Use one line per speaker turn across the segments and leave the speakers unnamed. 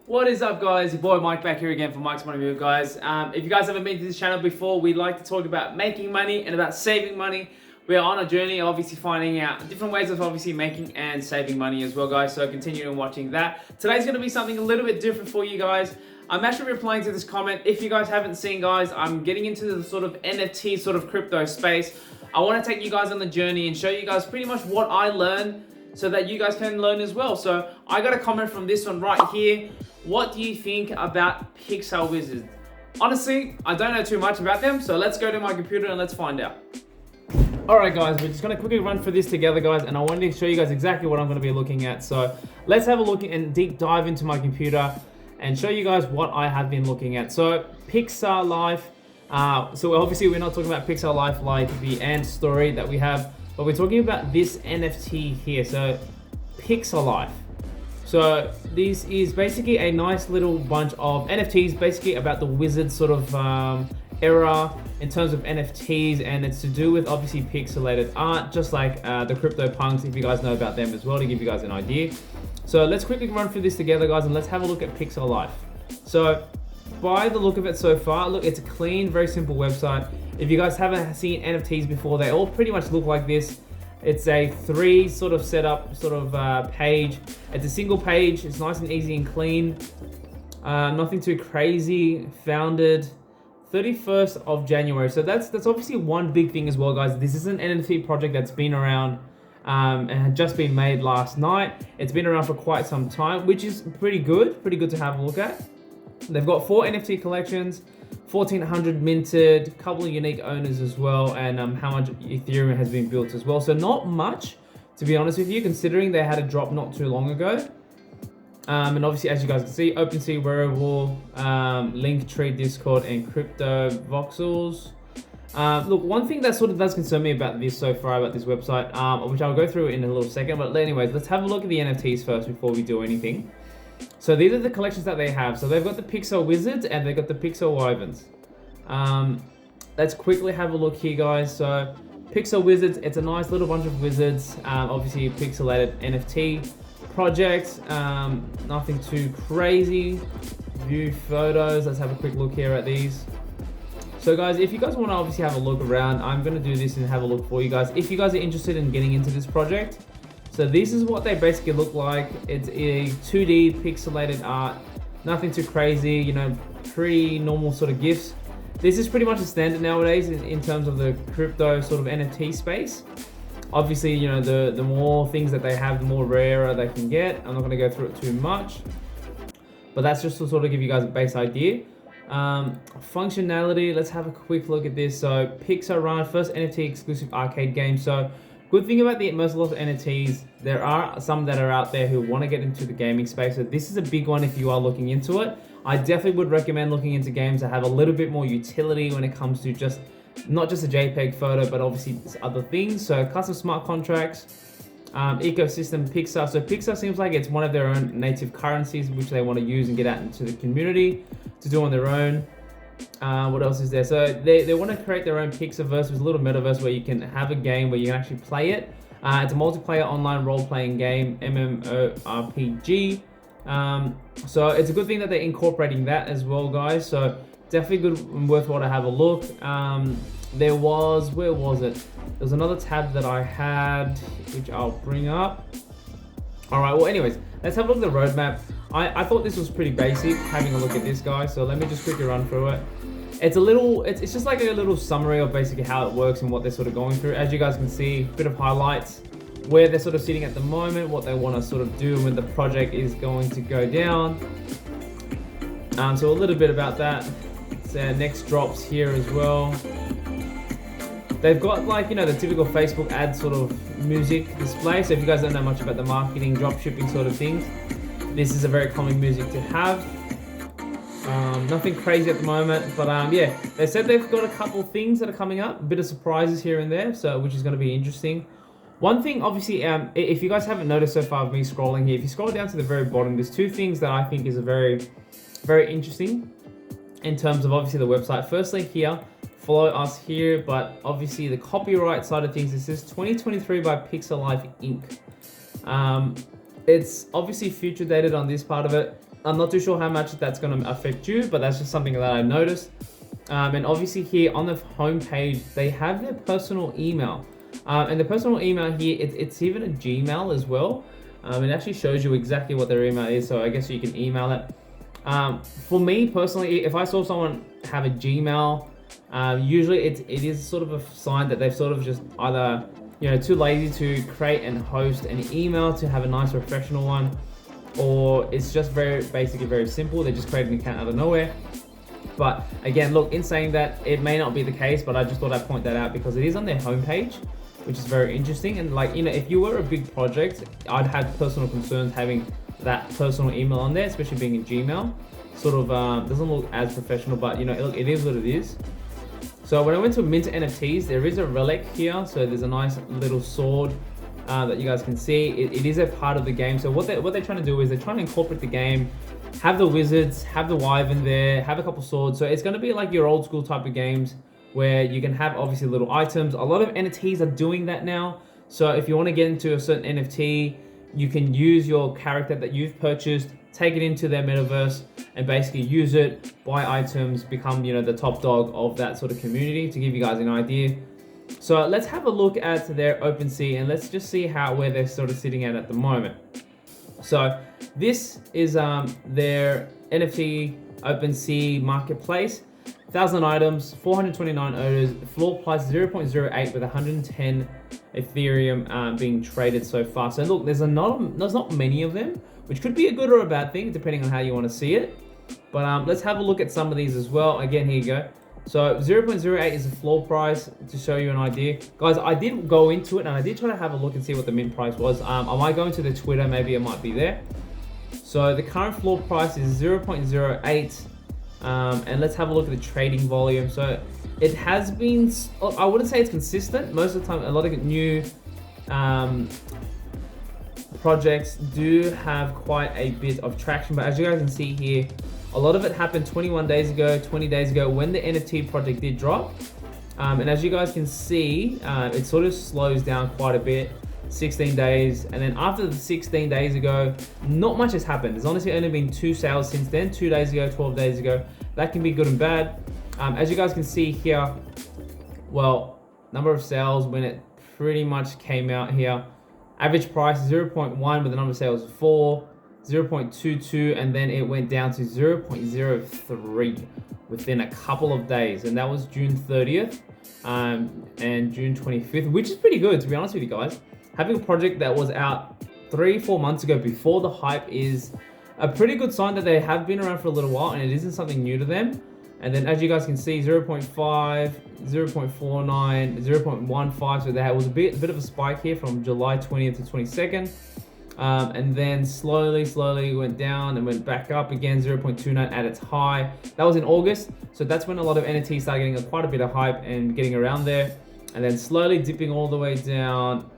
What is up, guys? Your boy Mike back here again for Mike's Money Move, guys. If you guys haven't been to this channel before, we like to talk about making money and about saving money. We are on a journey, obviously finding out different ways of obviously making and saving money as well, guys. So continue watching that. Today's going to be something a little bit different for you guys. I'm actually replying to this comment. If you guys haven't seen, guys, I'm getting into the sort of NFT sort of crypto space. I want to take you guys on the journey and show you guys pretty much what I learned so that you guys can learn as well. So I got a comment from this one right here. What do you think about Pixa Wizards? Honestly, I don't know too much about them, so let's go to my computer and let's find out. Alright guys, we're just going to quickly run through this together, guys, and I wanted to show you guys exactly what I'm going to be looking at. So let's have a look and deep dive into my computer and show you guys what I have been looking at. So Pixa Life, so obviously we're not talking about Pixa Life like the Ant story that we have, but we're talking about this NFT here, so Pixa Life. So this is basically a nice little bunch of NFTs, basically about the wizard sort of era in terms of NFTs, and it's to do with obviously pixelated art, just like the CryptoPunks, if you guys know about them as well, to give you guys an idea. So let's quickly run through this together, guys, and let's have a look at Pixa Life. So by the look of it so far, look, it's a clean, very simple website. If you guys haven't seen NFTs before, they all pretty much look like this. It's a three sort of setup sort of page. It's a single page. It's nice and easy and clean. Nothing too crazy. Founded 31st of January. So that's obviously one big thing as well, guys. This is an NFT project that's been around and had just been made last night. It's been around for quite some time, which is pretty good to have a look at. They've got 4 NFT collections, 1,400 minted, couple of unique owners as well, and how much Ethereum has been built as well. So not much, to be honest with you, considering they had a drop not too long ago. And obviously, as you guys can see, OpenSea, Wearable, Linktree, Discord, and Crypto Voxels. Look, one thing that sort of does concern me about this so far, about this website, which I'll go through in a little second, but anyways, let's have a look at the NFTs first before we do anything. So these are the collections that they have. So they've got the Pixa Wizards and they've got the Pixa Wyverns. Let's quickly have a look here, guys. So Pixa Wizards, it's a nice little bunch of wizards. Obviously a pixelated NFT project. Nothing too crazy. View photos. Let's have a quick look here at these. So guys, if you guys want to obviously have a look around, I'm going to do this and have a look for you guys. If you guys are interested in getting into this project, so this is what they basically look like. It's a 2D pixelated art, nothing too crazy, you know, pretty normal sort of GIFs. This is pretty much a standard nowadays in terms of the crypto sort of NFT space. Obviously, you know, the more things that they have, the more rarer they can get. I'm not gonna go through it too much, but that's just to sort of give you guys a base idea. Functionality, let's have a quick look at this. So Pixa Run, first NFT exclusive arcade game. So good thing about the most of NFTs, there are some that are out there who want to get into the gaming space. So this is a big one if you are looking into it. I definitely would recommend looking into games that have a little bit more utility when it comes to just not just a JPEG photo, but obviously other things. So custom smart contracts, ecosystem Pixa. So Pixa seems like it's one of their own native currencies which they want to use and get out into the community to do on their own. What else is there? So they want to create their own Pixaverse, with a little metaverse where you can have a game where you can actually play it. It's a multiplayer online role-playing game, MMORPG. So it's a good thing that they're incorporating that as well, guys. So definitely good and worthwhile to have a look. Where was it? There was another tab that I had, which I'll bring up. All right, well, anyways, let's have a look at the roadmap. I thought this was pretty basic, having a look at this, guy. So let me just quickly run through it. It's just like a little summary of basically how it works and what they're sort of going through. As you guys can see, a bit of highlights, where they're sort of sitting at the moment, what they want to sort of do when the project is going to go down. So a little bit about that. So next drops here as well. They've got, like, you know, the typical Facebook ad sort of music display. So if you guys don't know much about the marketing, drop shipping sort of things, this is a very common music to have. Nothing crazy at the moment, but yeah, they said they've got a couple things that are coming up, a bit of surprises here and there, so which is going to be interesting. One thing, obviously, if you guys haven't noticed so far of me scrolling here, if you scroll down to the very bottom, there's two things that I think is a very, very interesting in terms of obviously the website. Firstly, here, follow us here, but obviously the copyright side of things, it says 2023 by Pixa Life Inc. It's obviously future dated on this part of it. I'm not too sure how much that's going to affect you, but that's just something that I noticed. And obviously here on the home page, they have their personal email. And the personal email here, it's even a Gmail as well. It actually shows you exactly what their email is, so I guess you can email it. For me personally, if I saw someone have a Gmail, usually it is sort of a sign that they've sort of just either too lazy to create and host an email to have a nice professional one, or it's just basically very simple. They just create an account out of nowhere. But again, look, in saying that, it may not be the case, but I just thought I'd point that out because it is on their homepage, which is very interesting. And like, if you were a big project, I'd have personal concerns having that personal email on there, especially being in Gmail. Sort of doesn't look as professional, but look, it is what it is. So when I went to mint NFTs, there is a relic here. So there's a nice little sword that you guys can see. It is a part of the game. So what they're trying to do is they're trying to incorporate the game, have the wizards, have the wyvern there, have a couple swords. So it's going to be like your old school type of games where you can have obviously little items. A lot of NFTs are doing that now. So if you want to get into a certain NFT, you can use your character that you've purchased, take it into their metaverse, and basically use it, buy items, become the top dog of that sort of community, to give you guys an idea. So let's have a look at their OpenSea and let's just see where they're sort of sitting at the moment. So this is their NFT OpenSea marketplace. 1,000 items, 429 owners, floor price 0.08 with 110 Ethereum being traded so far. So look, there's not many of them, which could be a good or a bad thing depending on how you want to see it. But let's have a look at some of these as well. Again, here you go. So 0.08 is the floor price, to show you an idea. Guys, I did go into it and I did try to have a look and see what the mint price was. I might go into the Twitter, maybe it might be there. So the current floor price is 0.08. And let's have a look at the trading volume. So it has been, I wouldn't say it's consistent. Most of the time, a lot of new projects do have quite a bit of traction, but as you guys can see here, a lot of it happened 21 days ago, 20 days ago when the NFT project did drop. And as you guys can see, it sort of slows down quite a bit, 16 days. And then after the 16 days ago, not much has happened. There's honestly only been 2 sales since then, 2 days ago, 12 days ago. That can be good and bad. As you guys can see here, well, number of sales when it pretty much came out here. Average price 0.1 with the number of sales of 4, 0.22, and then it went down to 0.03 within a couple of days, and that was June 30th and June 25th, which is pretty good, to be honest with you guys. Having a project that was out 3-4 months ago before the hype is a pretty good sign that they have been around for a little while and it isn't something new to them. And then as you guys can see, 0.5, 0.49, 0.15, so there was a bit of a spike here from July 20th to 22nd. And then slowly went down and went back up again, 0.29 at its high. That was in August, so that's when a lot of NFTs started getting quite a bit of hype and getting around there. And then slowly dipping all the way down,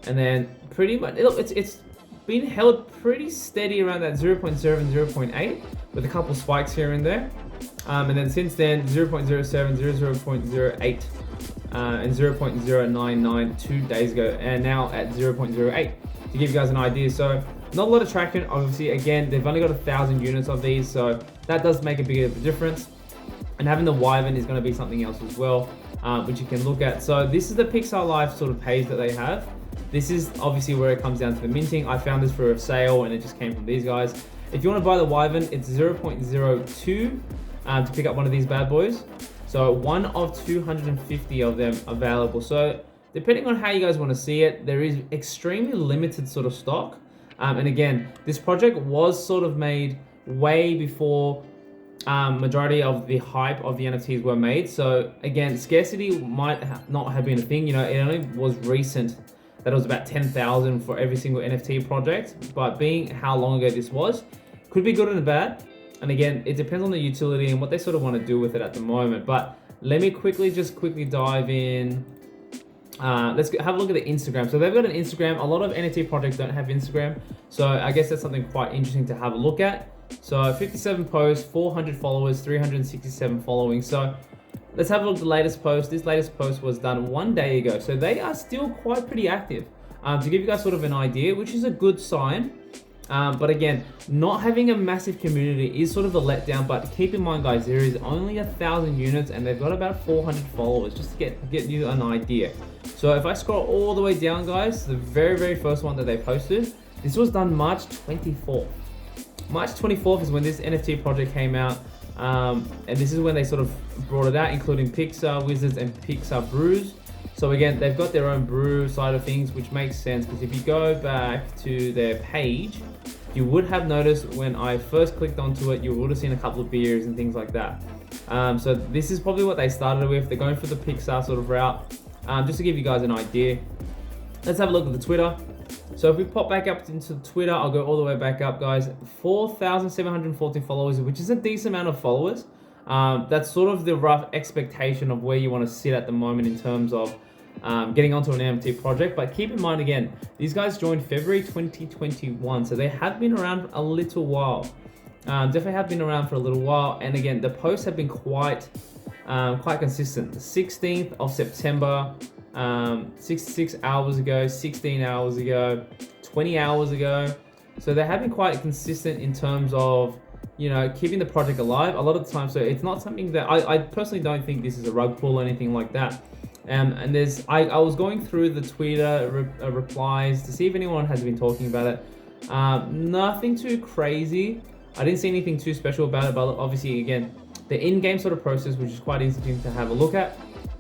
and then pretty much, it's been held pretty steady around that 0.7, 0.8 with a couple spikes here and there. And then since then, 0.07, 0.08, and 0.099 2 days ago, and now at 0.08. To give you guys an idea, so not a lot of traction. Obviously, again, they've only got 1,000 units of these, so that does make a big of a difference. And having the wyvern is going to be something else as well, which you can look at. So this is the Pixa Live sort of page that they have. This is obviously where it comes down to the minting. I found this for a sale, and it just came from these guys. If you want to buy the wyvern, it's 0.02 to pick up one of these bad boys. So one of 250 of them available. So depending on how you guys want to see it, there is extremely limited sort of stock. And again, this project was sort of made way before majority of the hype of the NFTs were made. So again, scarcity might not have been a thing. It only was recent that it was about 10,000 for every single NFT project. But being how long ago this was, could be good and bad. And again, it depends on the utility and what they sort of want to do with it at the moment. But let me quickly dive in. Let's have a look at the Instagram. So they've got an Instagram. A lot of NFT projects don't have Instagram, so I guess that's something quite interesting to have a look at. So 57 posts, 400 followers, 367 following. So let's have a look at the latest post. This latest post was done 1 day ago, so they are still pretty active. To give you guys sort of an idea, which is a good sign. But again, not having a massive community is sort of a letdown, but keep in mind guys, there is only 1,000 units and they've got about 400 followers, just to get you an idea. So if I scroll all the way down guys, the very first one that they posted, this was done March 24th. March 24th is when this NFT project came out, and this is when they sort of brought it out, including Pixa Wizards and Pixa Brews. So again, they've got their own brew side of things, which makes sense because if you go back to their page, you would have noticed when I first clicked onto it, you would have seen a couple of beers and things like that. So this is probably what they started with. They're going for the Pixar sort of route, just to give you guys an idea. Let's have a look at the Twitter. So if we pop back up into Twitter, I'll go all the way back up, guys. 4,714 followers, which is a decent amount of followers. That's sort of the rough expectation of where you want to sit at the moment in terms of getting onto an NFT project. But keep in mind, again, these guys joined February 2021, so they have been around a little while. Definitely have been around for a little while. And again, the posts have been quite consistent. The 16th of September, 66 hours ago, 16 hours ago, 20 hours ago. So they have been quite consistent in terms of, you know, keeping the project alive a lot of the time. So it's not something that I personally don't think this is a rug pull or anything like that. And I was going through the Twitter replies to see if anyone has been talking about it. Nothing too crazy. I didn't see anything too special about it, but obviously again, the in-game sort of process, which is quite interesting to have a look at.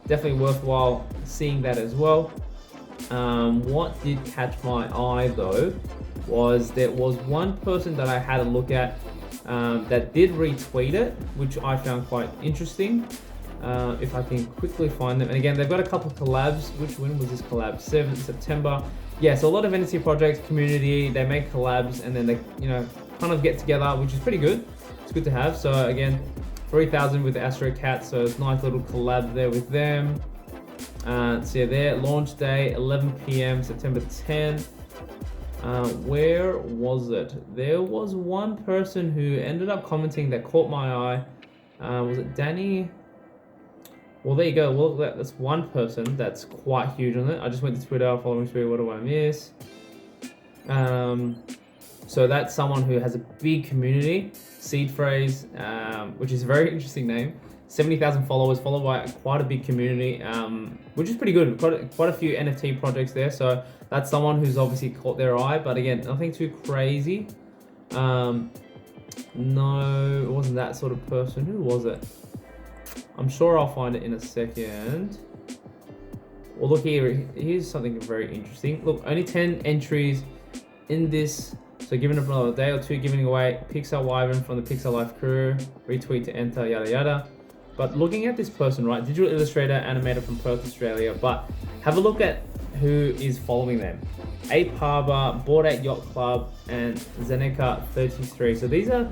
Definitely worthwhile seeing that as well. What did catch my eye though was there was one person that I had a look at that did retweet it, which I found quite interesting. If I can quickly find them. And again, they've got a couple of collabs. When was this collab? 7th September. Yeah, so a lot of NFT projects, community, they make collabs and then they, you know, kind of get together, which is pretty good. It's good to have. So again, 3,000 with the Astro Cat, so it's a nice little collab there with them. So yeah, their launch day, 11 p.m. September 10th. Where was it? There was one person who ended up commenting that caught my eye. Was it Danny? Well, there you go. Well, that's one person that's quite huge on it. I just went to Twitter, following through, what do I miss? So that's someone who has a big community, Seed Phrase, which is a very interesting name. 70,000 followers, followed by quite a big community, which is pretty good. Quite a few NFT projects there. So that's someone who's obviously caught their eye, but again, nothing too crazy. No, it wasn't that sort of person. Who was it? I'm sure I'll find it in a second. Well, look here. Here's something very interesting. Look, only 10 entries in this. So given a day or two, giving away Pixa Wizards from the Pixa Life crew, retweet to enter, yada yada. But looking at this person, right, digital illustrator, animator from Perth, Australia. But have a look at who is following them. Ape Harbor, Bored Ape Yacht Club, and Zeneca 33. So these are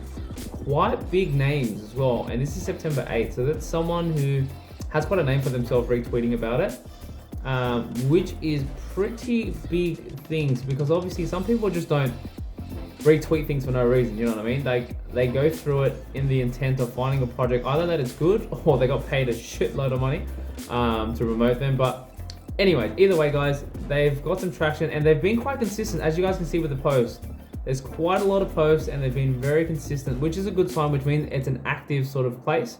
quite big names as well. And this is September 8th. So that's someone who has quite a name for themselves retweeting about it. Which is pretty big things, because obviously some people just don't retweet things for no reason, you know what I mean? Like, they go through it in the intent of finding a project, either that it's good or they got paid a shitload of money to promote them. But anyway, either way guys, they've got some traction and they've been quite consistent, as you guys can see with the post. There's quite a lot of posts and they've been very consistent, which is a good sign, which means it's an active sort of place,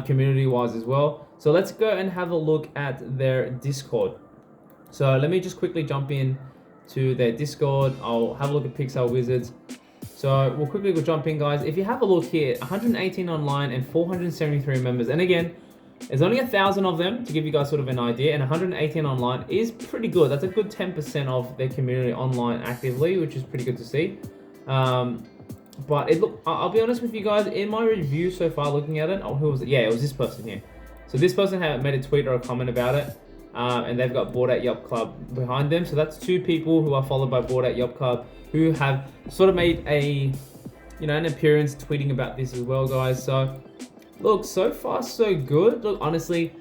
community wise as well. So let's go and have a look at their Discord. So let me just quickly jump in to their Discord. I'll have a look at Pixa Wizards. So we'll jump in guys. If you have a look here, 118 online and 473 members. And again, there's only 1,000 of them to give you guys sort of an idea, and 118 online is pretty good. That's a good 10% of their community online actively, which is pretty good to see. But I'll be honest with you guys, in my review so far, looking at it, oh, who was it? Yeah, it was this person here. So this person had made a tweet or a comment about it. And they've got Bored Ape Yacht Club behind them. So that's two people who are followed by Bored Ape Yacht Club who have sort of made an appearance tweeting about this as well, guys. So look, so far so good. Look, honestly,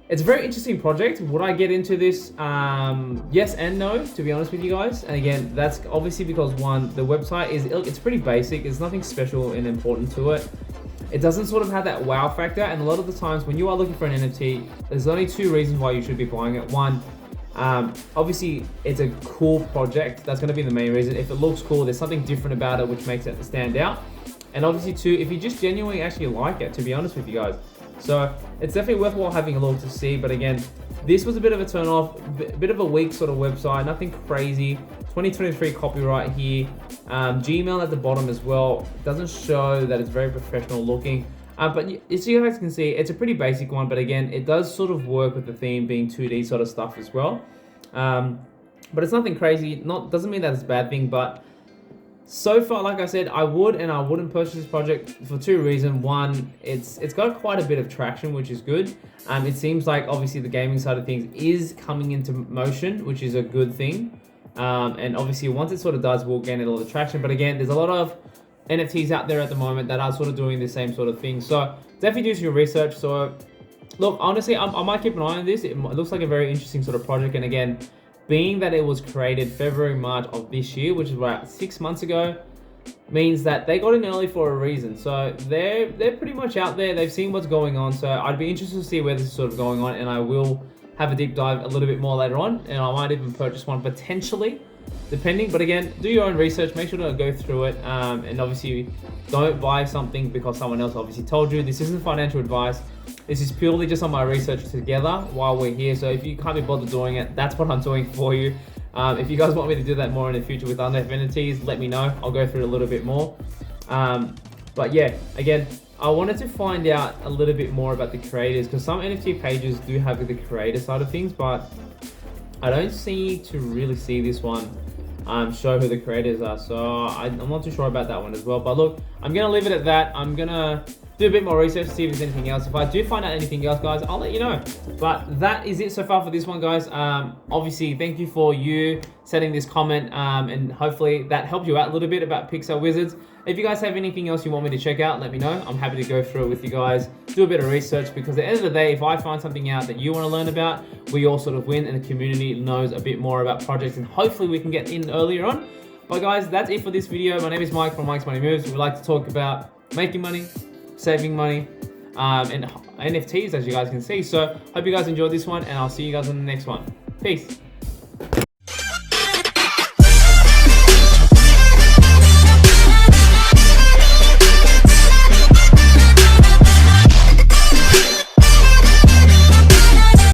it's a very interesting project. Would I get into this? Yes and no, to be honest with you guys. And again, that's obviously because one, the website it's pretty basic. There's nothing special and important to it. It doesn't sort of have that wow factor, and a lot of the times when you are looking for an NFT, there's only two reasons why you should be buying it. One, Obviously, it's a cool project. That's going to be the main reason. If it looks cool, there's something different about it which makes it stand out. And obviously too, if you just genuinely actually like it, to be honest with you guys. So it's definitely worthwhile having a look to see. But again, this was a bit of a turn off, a bit of a weak sort of website, nothing crazy. 2023 copyright here. Gmail at the bottom as well. Doesn't show that it's very professional looking. But as you guys can see, it's a pretty basic one. But again, it does sort of work with the theme being 2D sort of stuff as well. But it's nothing crazy. Doesn't mean that it's a bad thing, but so far, like I said, I would and I wouldn't purchase this project for two reasons. One, it's got quite a bit of traction, which is good. It seems like obviously the gaming side of things is coming into motion, which is a good thing. And obviously once it sort of does, we'll gain a lot of traction. But again, there's a lot of NFTs out there at the moment that are sort of doing the same sort of thing. So definitely do your research. So look, honestly, I might keep an eye on this. It looks like a very interesting sort of project. And again, being that it was created February, March of this year, which is about 6 months ago, means that they got in early for a reason. So they're pretty much out there. They've seen what's going on. So I'd be interested to see where this is sort of going on, and I will have a deep dive a little bit more later on, and I might even purchase one potentially, depending. But again, do your own research. Make sure to go through it, and obviously don't buy something because someone else obviously told you. This isn't financial advice. This is purely just on my research together while we're here. So if you can't be bothered doing it, that's what I'm doing for you. If you guys want me to do that more in the future with other NFTs, let me know. I'll go through it a little bit more. But yeah, again, I wanted to find out a little bit more about the creators, because some NFT pages do have the creator side of things, but I don't really see this one show who the creators are. So I'm not too sure about that one as well. But look, I'm gonna leave it at that. I'm gonna do a bit more research to see if there's anything else. If I do find out anything else, guys, I'll let you know. But that is it so far for this one, guys. Obviously, thank you for you setting this comment, and hopefully that helped you out a little bit about Pixa Wizards. If you guys have anything else you want me to check out, let me know. I'm happy to go through it with you guys, do a bit of research, because at the end of the day, if I find something out that you want to learn about, we all sort of win, and the community knows a bit more about projects, and hopefully we can get in earlier on. But guys, that's it for this video. My name is Mike from Mike's Money Moves. We like to talk about making money, saving money, and NFTs, as you guys can see. So hope you guys enjoyed this one, and I'll see you guys on the next one. Peace.